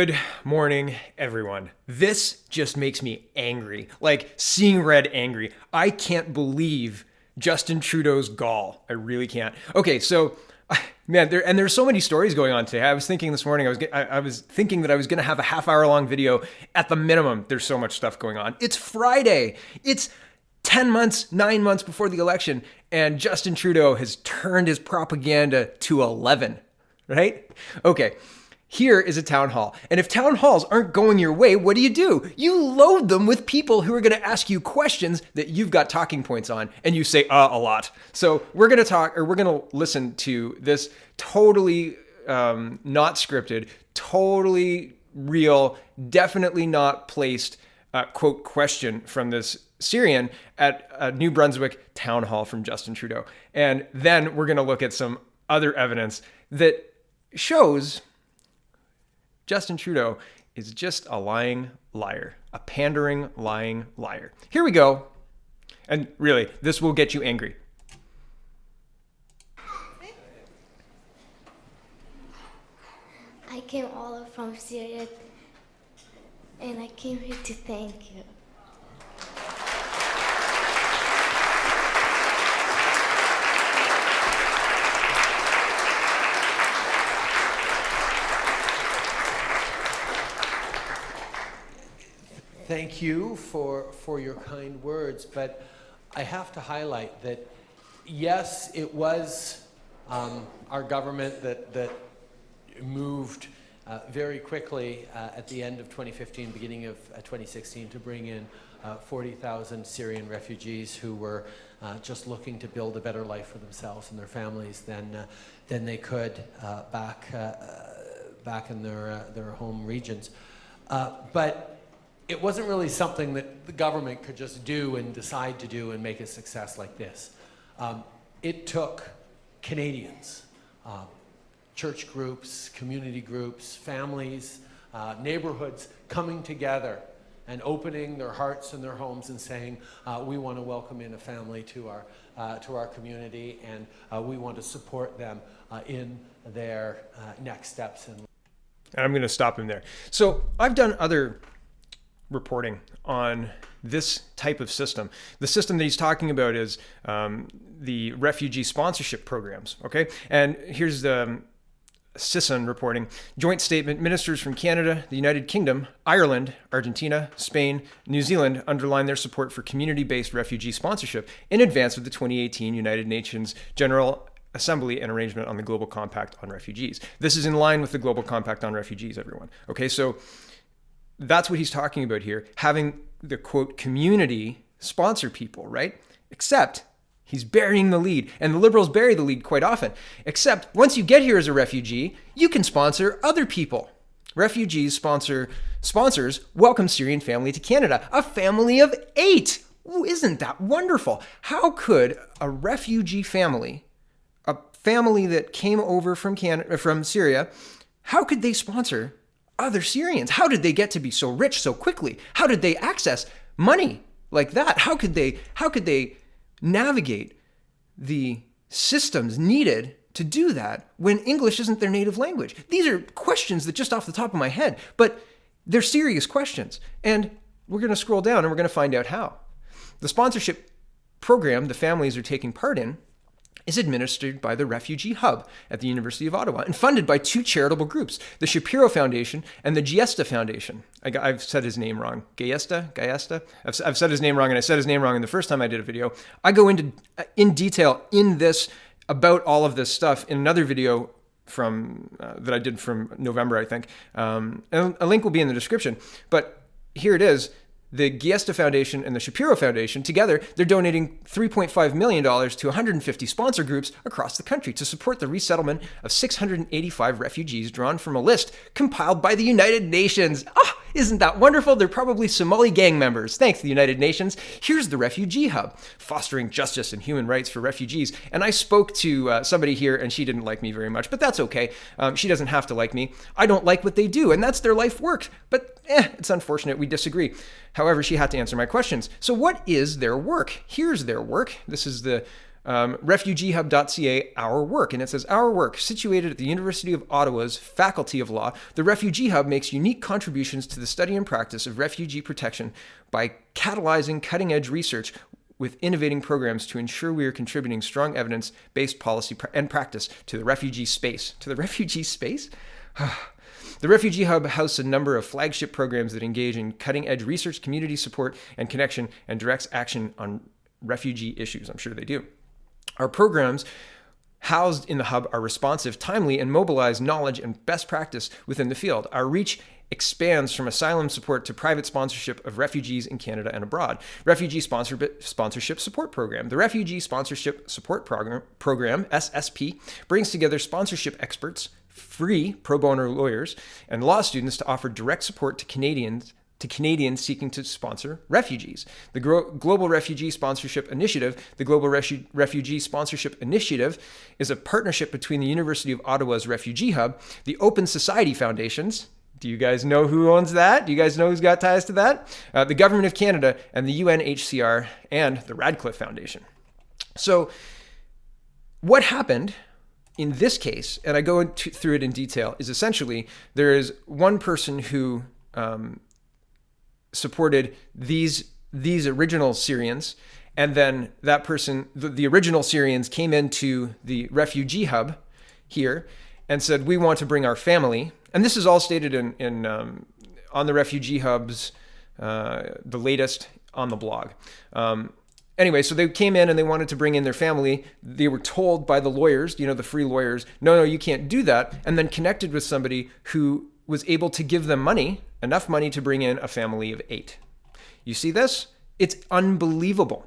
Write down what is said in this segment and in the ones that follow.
Good morning, everyone. This just makes me angry. Like seeing red angry. I can't believe Justin Trudeau's gall. I really can't. Okay, so man, there's so many stories going on today. I was thinking this morning, I was thinking that I was going to have a half-hour long video at the minimum. There's so much stuff going on. It's Friday. It's 10 months, 9 months before the election, and Justin Trudeau has turned his propaganda to 11, right? Okay. Here is a town hall. And if town halls aren't going your way, what do? You load them with people who are going to ask you questions that you've got talking points on, and you say, a lot. So we're going to listen to this totally not scripted, totally real, definitely not placed, quote, question from this Syrian at a New Brunswick town hall from Justin Trudeau. And then we're going to look at some other evidence that shows Justin Trudeau is just a lying liar, a pandering, lying liar. Here we go. And really, this will get you angry. I came all from Syria, and I came here to thank you. Thank you for your kind words, but I have to highlight that, yes, it was our government that moved very quickly at the end of 2015, beginning of 2016, to bring in 40,000 Syrian refugees who were just looking to build a better life for themselves and their families than they could back in their home regions. But it wasn't really something that the government could just do and decide to do and make a success like this. It took Canadians, church groups, community groups, families, neighborhoods coming together and opening their hearts and their homes and saying, we want to welcome in a family to our community, and we want to support them in their next steps. And I'm going to stop him there. So I've done other reporting on this type of system. The system that he's talking about is the refugee sponsorship programs, okay? And here's the CISION reporting. Joint statement, ministers from Canada, the United Kingdom, Ireland, Argentina, Spain, New Zealand underline their support for community-based refugee sponsorship in advance of the 2018 United Nations General Assembly and Arrangement on the Global Compact on Refugees. This is in line with the Global Compact on Refugees, everyone. Okay, so that's what he's talking about here, having the, quote, community sponsor people, right? Except he's burying the lead, and the Liberals bury the lead quite often. Except once you get here as a refugee, you can sponsor other people. Refugees sponsors welcome Syrian family to Canada, a family of 8. Ooh, isn't that wonderful? How could a refugee family, a family that came over from Syria, how could they sponsor other Syrians? How did they get to be so rich so quickly? How did they access money like that? How could they navigate the systems needed to do that when English isn't their native language? These are questions that just off the top of my head, but they're serious questions. And we're going to scroll down and we're going to find out how. The sponsorship program the families are taking part in is administered by the Refugee Hub at the University of Ottawa and funded by 2 charitable groups, the Shapiro Foundation and the Giesta Foundation. I've said his name wrong. Giesta? I've said his name wrong, and I said his name wrong in the first time I did a video. I go into in detail in this about all of this stuff in another video from that I did from November, I think. And a link will be in the description. But here it is. The Giesta Foundation and the Shapiro Foundation, together, they're donating $3.5 million to 150 sponsor groups across the country to support the resettlement of 685 refugees drawn from a list compiled by the United Nations. Isn't that wonderful? They're probably Somali gang members. Thanks, the United Nations. Here's the Refugee Hub, fostering justice and human rights for refugees. And I spoke to somebody here, and she didn't like me very much, but that's okay. She doesn't have to like me. I don't like what they do, and that's their life work. But it's unfortunate we disagree. However, she had to answer my questions. So what is their work? Here's their work. This is the refugeehub.ca, our work. And it says, our work, situated at the University of Ottawa's Faculty of Law, the Refugee Hub makes unique contributions to the study and practice of refugee protection by catalyzing cutting-edge research with innovating programs to ensure we are contributing strong evidence-based policy and practice to the refugee space. To the refugee space? The Refugee Hub houses a number of flagship programs that engage in cutting-edge research, community support, and connection, and directs action on refugee issues. I'm sure they do. Our programs housed in the Hub are responsive, timely, and mobilize knowledge and best practice within the field. Our reach expands from asylum support to private sponsorship of refugees in Canada and abroad. Refugee Sponsorship Support Program. The Refugee Sponsorship Support Program, SSP, brings together sponsorship experts, free pro bono lawyers, and law students to offer direct support to Canadians seeking to sponsor refugees. The Global Refugee Sponsorship Initiative. The Global Refugee Sponsorship Initiative is a partnership between the University of Ottawa's Refugee Hub, the Open Society Foundations. Do you guys know who owns that? Do you guys know who's got ties to that? The Government of Canada and the UNHCR and the Radcliffe Foundation. So what happened in this case, and I go through it in detail, is essentially there is one person who supported these original Syrians, and then that person, the original Syrians, came into the Refugee Hub here and said, we want to bring our family. And this is all stated in on the Refugee Hub's, the latest on the blog. Anyway, so they came in and they wanted to bring in their family. They were told by the lawyers, the free lawyers, no, you can't do that. And then connected with somebody who was able to give them money, enough money to bring in a family of 8. You see this? It's unbelievable.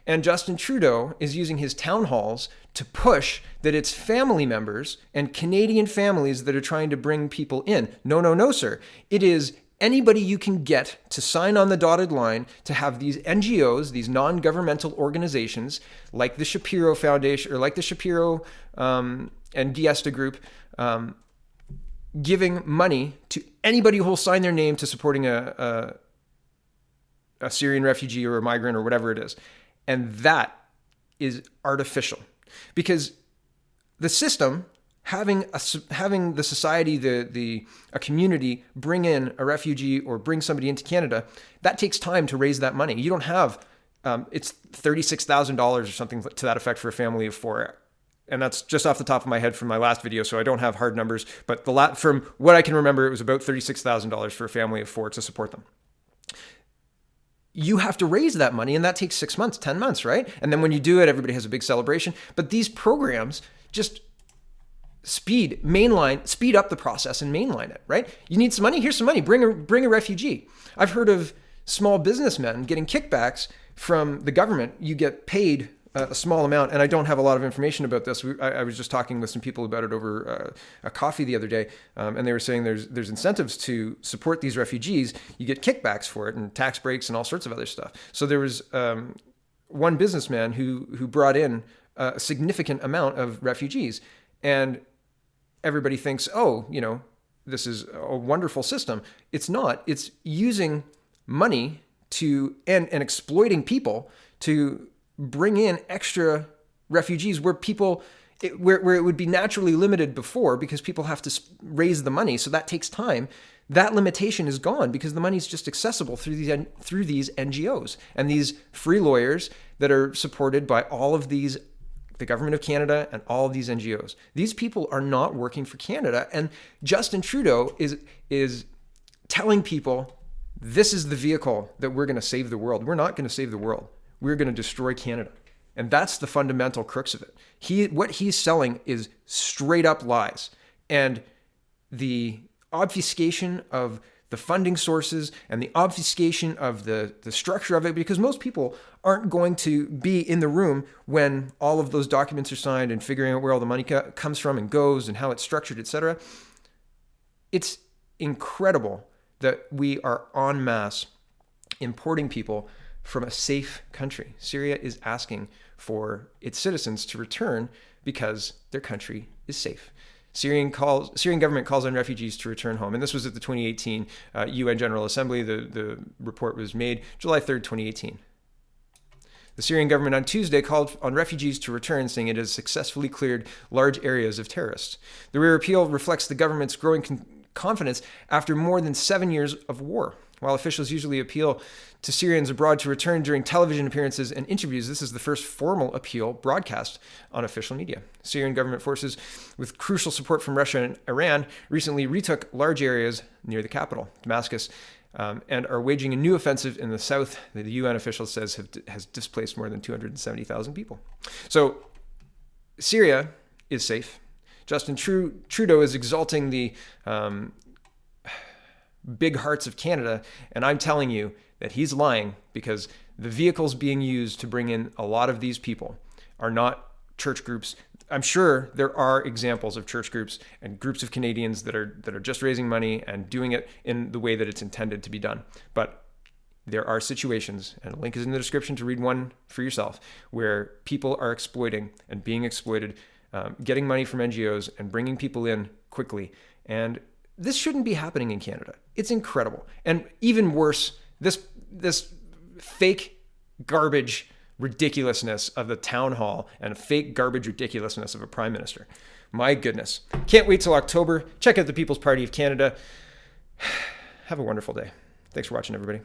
And Justin Trudeau is using his town halls to push that it's family members and Canadian families that are trying to bring people in. No, sir. It is anybody you can get to sign on the dotted line to have these NGOs, these non-governmental organizations like the Shapiro Foundation or like the Shapiro and Diesta Group, giving money to anybody who will sign their name to supporting a Syrian refugee or a migrant or whatever it is. And that is artificial, because the system, having the society, a community bring in a refugee or bring somebody into Canada, that takes time to raise that money. You don't have, it's $36,000 or something to that effect for a family of 4. And that's just off the top of my head from my last video, so I don't have hard numbers. But from what I can remember, it was about $36,000 for a family of 4 to support them. You have to raise that money, and that takes 6 months, 10 months, right? And then when you do it, everybody has a big celebration. But these programs just speed up the process and mainline it, right? You need some money? Here's some money. Bring a refugee. I've heard of small businessmen getting kickbacks from the government. You get paid a small amount, and I don't have a lot of information about this. I was just talking with some people about it over a coffee the other day, and they were saying there's incentives to support these refugees. You get kickbacks for it and tax breaks and all sorts of other stuff. So there was one businessman who brought in a significant amount of refugees, and everybody thinks, this is a wonderful system. It's not. It's using money and exploiting people to bring in extra refugees where where it would be naturally limited before, because people have to raise the money. So that takes time. That limitation is gone because the money is just accessible through these NGOs and these free lawyers that are supported by all of these, the Government of Canada and all of these NGOs. These people are not working for Canada. And Justin Trudeau is telling people, this is the vehicle that we're going to save the world. We're not going to save the world. We're going to destroy Canada. And that's the fundamental crux of it. What he's selling is straight up lies. And the obfuscation of the funding sources and the obfuscation of the structure of it, because most people aren't going to be in the room when all of those documents are signed and figuring out where all the money comes from and goes and how it's structured, etc. It's incredible that we are en masse importing people from a safe country. Syria is asking for its citizens to return because their country is safe. Syrian government calls on refugees to return home. And this was at the 2018 UN General Assembly. The report was made July 3rd, 2018. The Syrian government on Tuesday called on refugees to return, saying it has successfully cleared large areas of terrorists. The rare appeal reflects the government's growing confidence after more than 7 years of war. While officials usually appeal to Syrians abroad to return during television appearances and interviews, this is the first formal appeal broadcast on official media. Syrian government forces, with crucial support from Russia and Iran, recently retook large areas near the capital, Damascus, and are waging a new offensive in the south that the UN official says has displaced more than 270,000 people. So Syria is safe. Justin Trudeau is exalting the big hearts of Canada, and I'm telling you that he's lying, because the vehicles being used to bring in a lot of these people are not church groups. I'm sure there are examples of church groups and groups of Canadians that are just raising money and doing it in the way that it's intended to be done. But there are situations, and a link is in the description to read one for yourself, where people are exploiting and being exploited, getting money from NGOs and bringing people in quickly. And this shouldn't be happening in Canada. It's incredible. And even worse, this fake garbage ridiculousness of the town hall and fake garbage ridiculousness of a prime minister. My goodness. Can't wait till October. Check out the People's Party of Canada. Have a wonderful day. Thanks for watching, everybody.